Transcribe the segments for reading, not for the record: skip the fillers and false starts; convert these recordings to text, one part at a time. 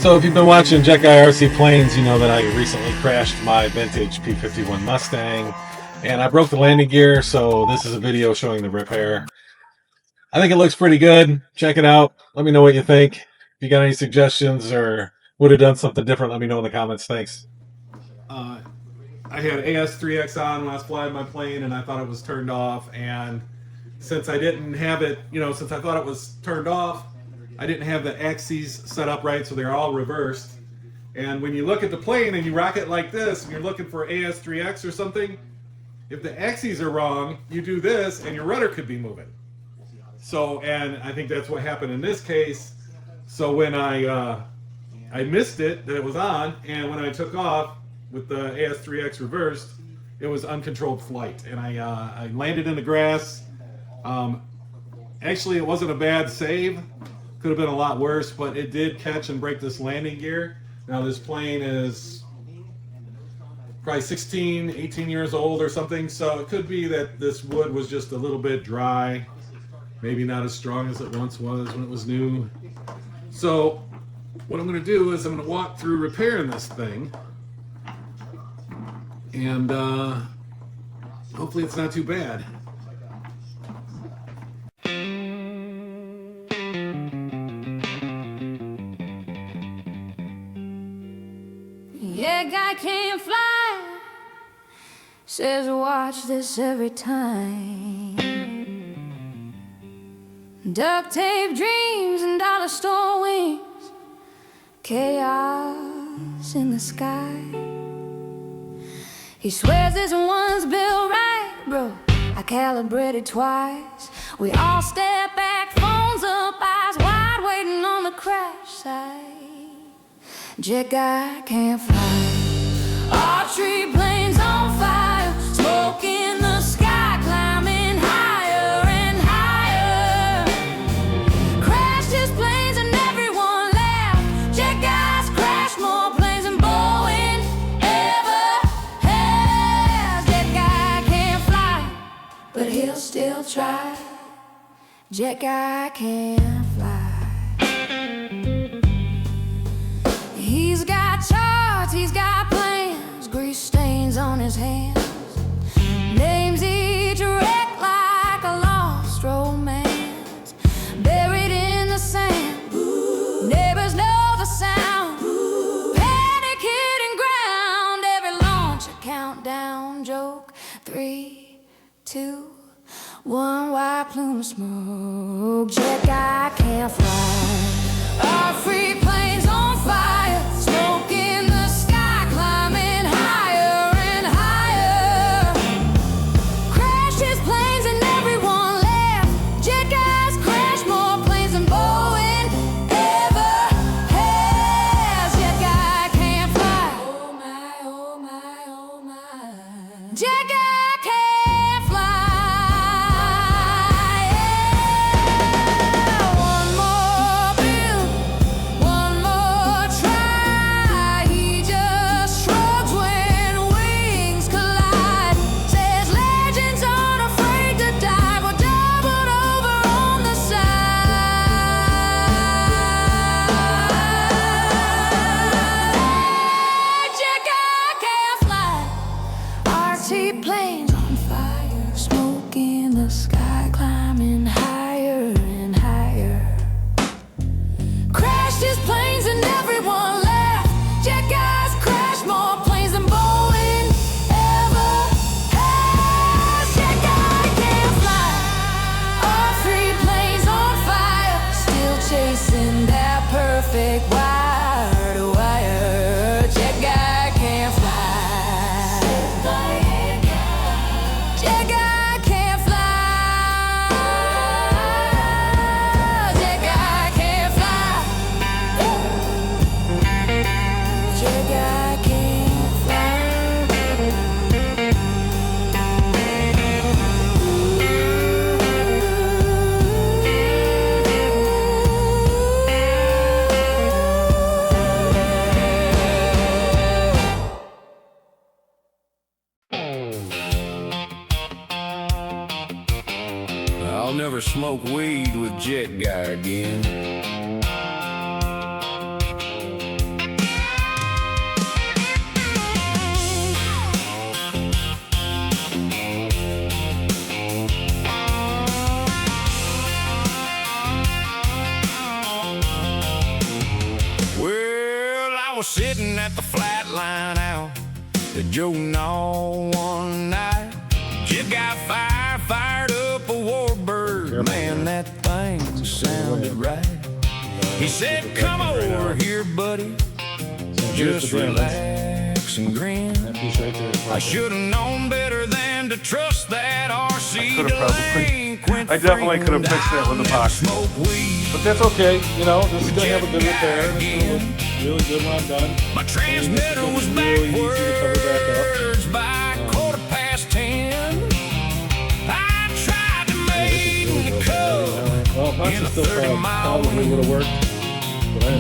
So if you've been watching Jet Guy RC Planes, you know that I recently crashed my vintage P-51 Mustang, and I broke the landing gear, so this is a video showing the repair. I think it looks pretty good. Check it out. Let me know what you think. If you got any suggestions or would have done something different, let me know in the comments. Thanks. I had AS3X on when I was flying my plane, and I thought it was turned off, and since I didn't have it, since I thought it was turned off, I didn't have the axes set up right, so they're all reversed. And when you look at the plane and you rock it like this, and you're looking for AS3X or something, if the axes are wrong, you do this, and your rudder could be moving. So, and I think that's what happened in this case. So when I missed it, that it was on, and when I took off with the AS3X reversed, it was uncontrolled flight, and I landed in the grass. Actually, it wasn't a bad save. Could have been a lot worse, but it did catch and break this landing gear. Now this plane is probably 16, 18 years old or something, so it could be that this wood was just a little bit dry, maybe not as strong as it once was when it was new. So what I'm going to do is I'm going to walk through repairing this thing, and hopefully it's not too bad. Yeah, guy can't fly. Says watch this every time. Duct tape dreams and dollar store wings. Chaos in the sky. He swears this one's built right, bro. I calibrated twice. We all step back, phones up, eyes wide, waiting on the crash site. Jet guy can't fly. Archery planes on fire, smoke in the sky, climbing higher and higher. Crashed his planes and everyone laughed. Jet guys crash more planes than Boeing ever has. Jet guy can't fly, but he'll still try. Jet guy can't fly. He's got charts, he's got plans, grease stains on his hands. Names each wreck like a lost romance, buried in the sand. Neighbors know the sound. Panic hitting ground, every launch a countdown joke. 3, 2, 1, white plume of smoke. Jet guy can't fly. Our free planes on fire, smoke in the sky, climbing higher and higher. Crashed his planes and everyone laughed. Jet guys crash more planes than Boeing ever has. Jet guy can't fly. Oh my, oh my, oh my. Jet guy can't fly. Yeah. One more build, one more try. He just shrugs when wings collide. Says legends aren't afraid to die. We're doubled over on the side. Jet guy can't fly. RT planes on fire, smoke in the sky, climbing higher and higher. Crashed his planes and everyone laughed. Jet guys crash more planes than Boeing ever has. Jet guy can't fly. All 3 planes on fire, still chasing that perfect wire to wire. Jet guy can't fly. Jet guy can't fly. Jet guy can't fly. Jet guy can't I'll never smoke weed with Jet Guy again. sitting at the flatline out at Joe Knoll one night. Jet got fired up a warbird. Man, that thing sounded right. He said, come over here, buddy, just relax and grin. I should have known better than to trust that RC delinquent. I definitely could have fixed that with the epoxy. But that's okay, you know, this is going to have a good repair. And it's going to look really good when I'm done. My transmitter was backwards by 10:15. I tried to make the cut. Well, epoxy still probably would have worked.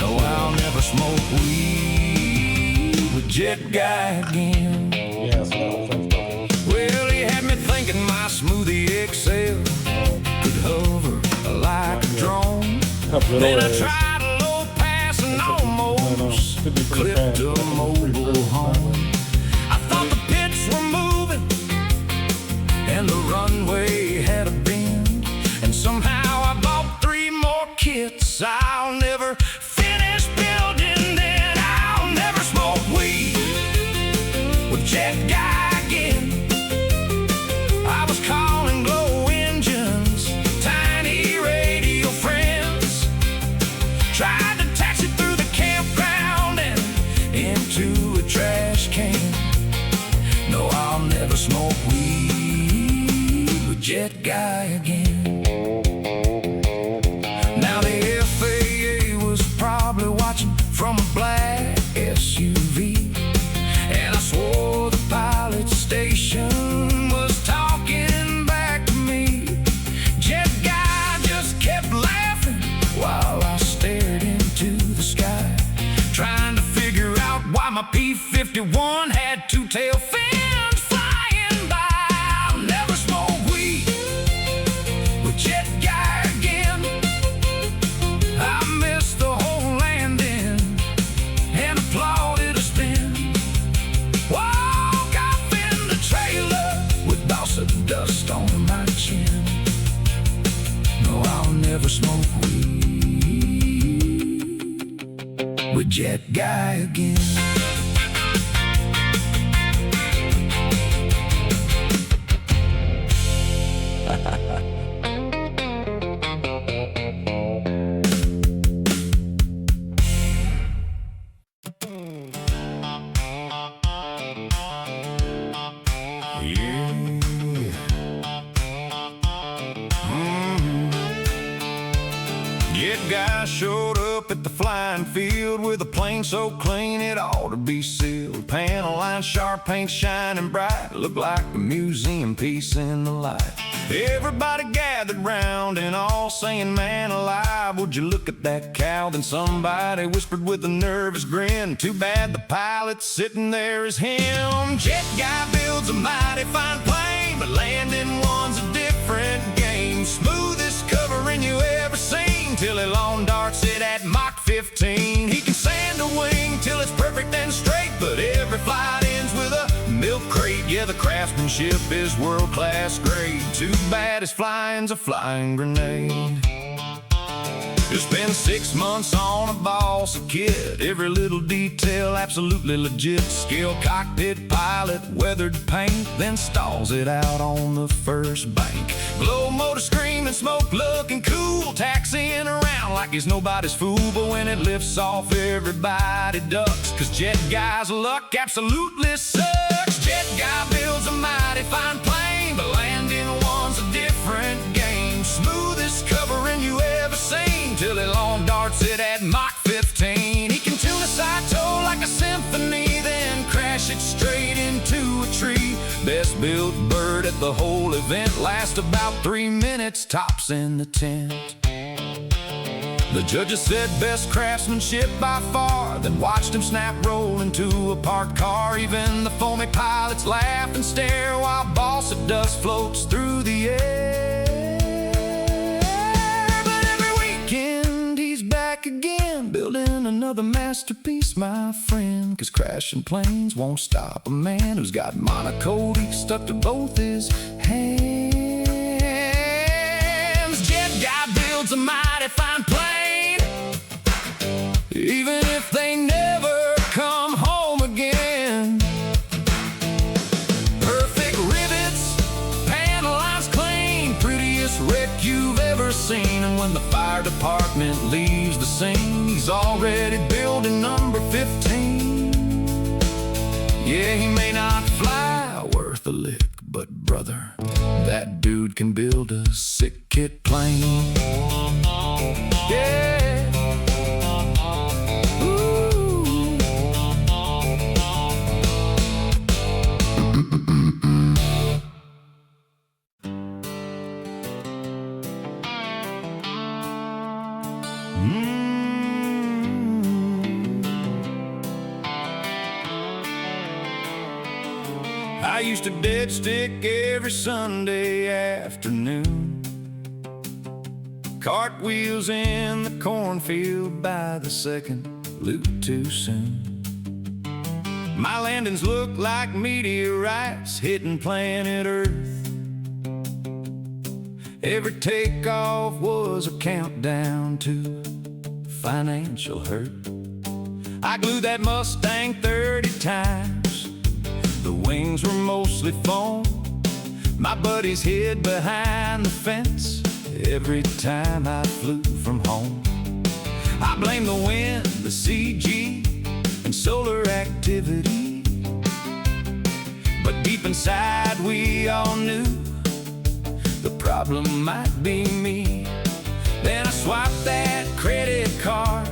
No, I'll never smoke weed with Jet Guy again. Yeah, so that whole thing's broken. Well, he had me thinking my Smoothie XL could hover like a drone. Then I tried a low pass and almost clipped a mobile home. I thought the pits were moving and the runway had a bend, and somehow I bought 3 more kits. I'll never finish building, then I'll never smoke weed with Jet Guy again. I was calling glow engines, tiny radio friends, tried to taxi through the campground and into a trash can. No, I'll never smoke weed with Jet Guy again. Now the FAA was probably watching from a black SUV, and I swore the pilot station was talking back to me. Jet Guy just kept laughing while I stared into the sky, trying to figure out why my P-51 had 2 tail fins flying by. I'll never smoke weed with Jet Guy again. I missed the whole landing and applauded a spin. Walk off in the trailer with balsa dust on my chin. No, I'll never smoke weed with Jet Guy again. Jet Guy showed up at the flying field with a plane so clean it ought to be sealed. Panel line sharp, paint shining bright, looked like a museum piece in the light. Everybody gathered round and all saying, man alive, would you look at that cow? Then somebody whispered with a nervous grin, too bad the pilot sitting there is him. Jet Guy builds a mighty fine plane, but landing one's a different game. Smoothest covering you ever seen, till he lawn darts it at Mach 15. He can sand a wing till it's perfect and straight, but every flight ends with a milk crate. Yeah, the craftsmanship is world-class grade. Too bad his flying's a flying grenade. You spend 6 months on a balsa kit, every little detail absolutely legit. Skilled cockpit pilot, weathered paint, then stalls it out on the first bank. Glow motor screaming, smoke looking cool, taxiing around like he's nobody's fool. But when it lifts off, everybody ducks, 'cause Jet Guy's luck absolutely sucks. Jet Guy builds a mighty fine plane, but landing one's a different game. Smoothest covering you ever seen, till he lawn darts it at Mach 15. He can tune a Saito like a symphony, then crash it straight into a tree. Best built bird at the whole event, lasts about 3 minutes tops in the tent. The judges said best craftsmanship by far, then watched him snap roll into a parked car. Even the foamy pilots laugh and stare while balsa dust floats through the air. But every weekend he's back again, building another masterpiece, my friend. 'Cause crashing planes won't stop a man who's got monocoque stuck to both his hands. Jet Guy builds a mighty fine plane, even if they never come gun, the fire department leaves the scene. He's already building number 15. Yeah, he may not fly worth a lick, but brother, that dude can build a sick kit plane. Yeah. I used to dead stick every Sunday afternoon, cartwheels in the cornfield by the second, loot too soon. My landings look like meteorites hitting planet Earth. Every takeoff was a countdown to financial hurt. I glued that Mustang 30 times. The wings were mostly foam. My buddies hid behind the fence every time I flew from home. I blame the wind, the CG, and solar activity, but deep inside we all knew the problem might be me. Then I swiped that credit card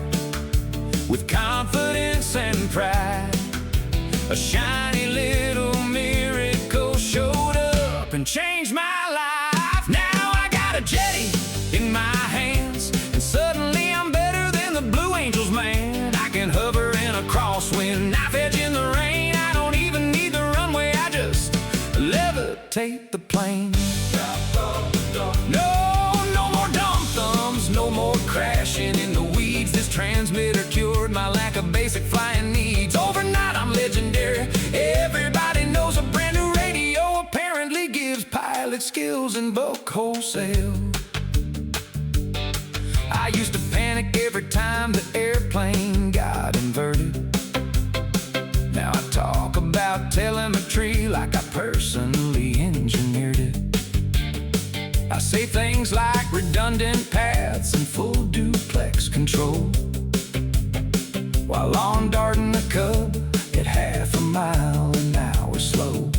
with confidence and pride. A shiny little miracle showed up and changed my life. Now I got a jetty in my hands, and suddenly I'm better than the Blue Angels, man. I can hover in a crosswind, knife edge in the rain. I don't even need the runway, I just levitate the plane. No more dumb thumbs, no more crashing in the weeds. This transmitter cured my lack of basic flying needs. Overnight I'm legendary. Everybody knows a brand new radio apparently gives pilot skills in bulk wholesale. I used to panic every time the airplane got inverted. Now I talk about telemetry like I personally engineered it. I say things like redundant paths and full duplex control, while on darting the Cub at half a mile an hour slow.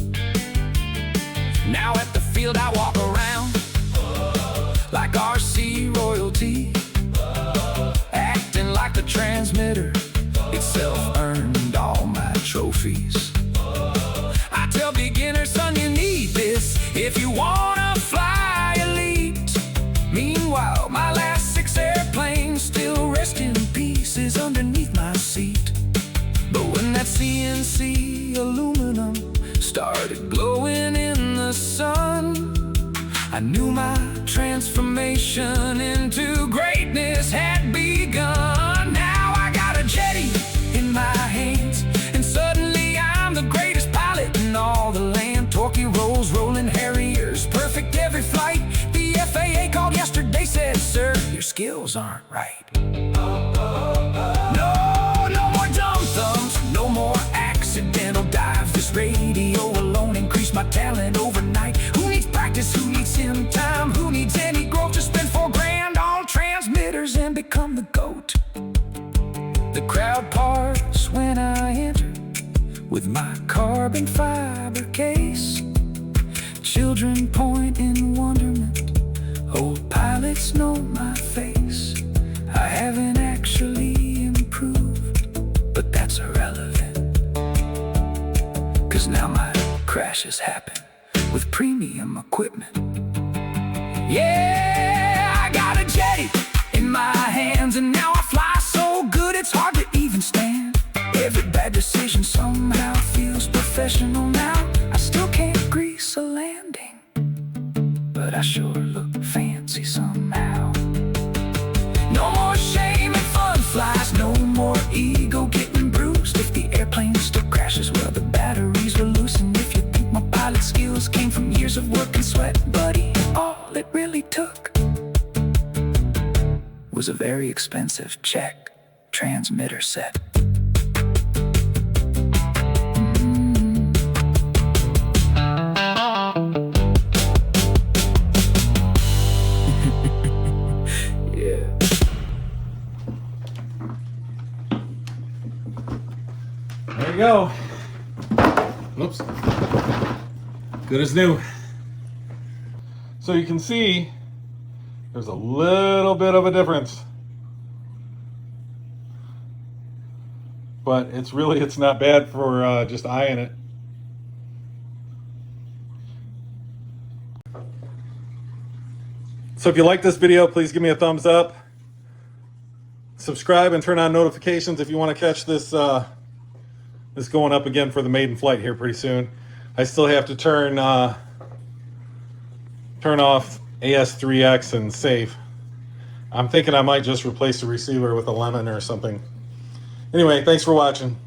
Now at the field I walk around like RC royalty, acting like the transmitter itself earned all my trophies. I tell beginners, son, you need this if you wanna fly elite. Meanwhile, my last 6 airplanes still rest in pieces underneath my seat. But when that CNC aluminum started glowing in the sun, I knew my transformation into greatness had begun. Now I got a jetty in my hands, and suddenly I'm the greatest pilot in all the land. Torquey rolls, rolling Harriers, perfect every flight. The FAA called yesterday, said, sir, your skills aren't right. No more dumb thumbs, no more accidental dives. This radio alone increased my talent overnight. Who needs practice? Who needs sim time? Who needs any growth? Just spend $4 grand on transmitters and become the GOAT. The crowd parts when I enter with my carbon fiber case. Children point in wonderment. Old pilots know my face. I haven't actually improved, but that's irrelevant, 'cause now my crashes happen with premium equipment. Yeah, I got a jetty in my hands, and now I fly so good it's hard to even stand. Every bad decision somehow feels professional now. I still can't grease a landing, but I sure look fancy somehow. No more shame and fun flies, no more ego getting bruised. If the airplane still crashes, well, the batteries were loosened. If you think my pilot skills came from years of work and sweat, buddy, all it really took was a very expensive check transmitter set. we go. Whoops. Good as new. So you can see there's a little bit of a difference. But it's not bad for just eyeing it. So if you like this video, please give me a thumbs up. Subscribe and turn on notifications if you want to catch this this going up again for the maiden flight here pretty soon. I still have to turn off AS3X and save. I'm thinking I might just replace the receiver with a lemon or something. Anyway, thanks for watching.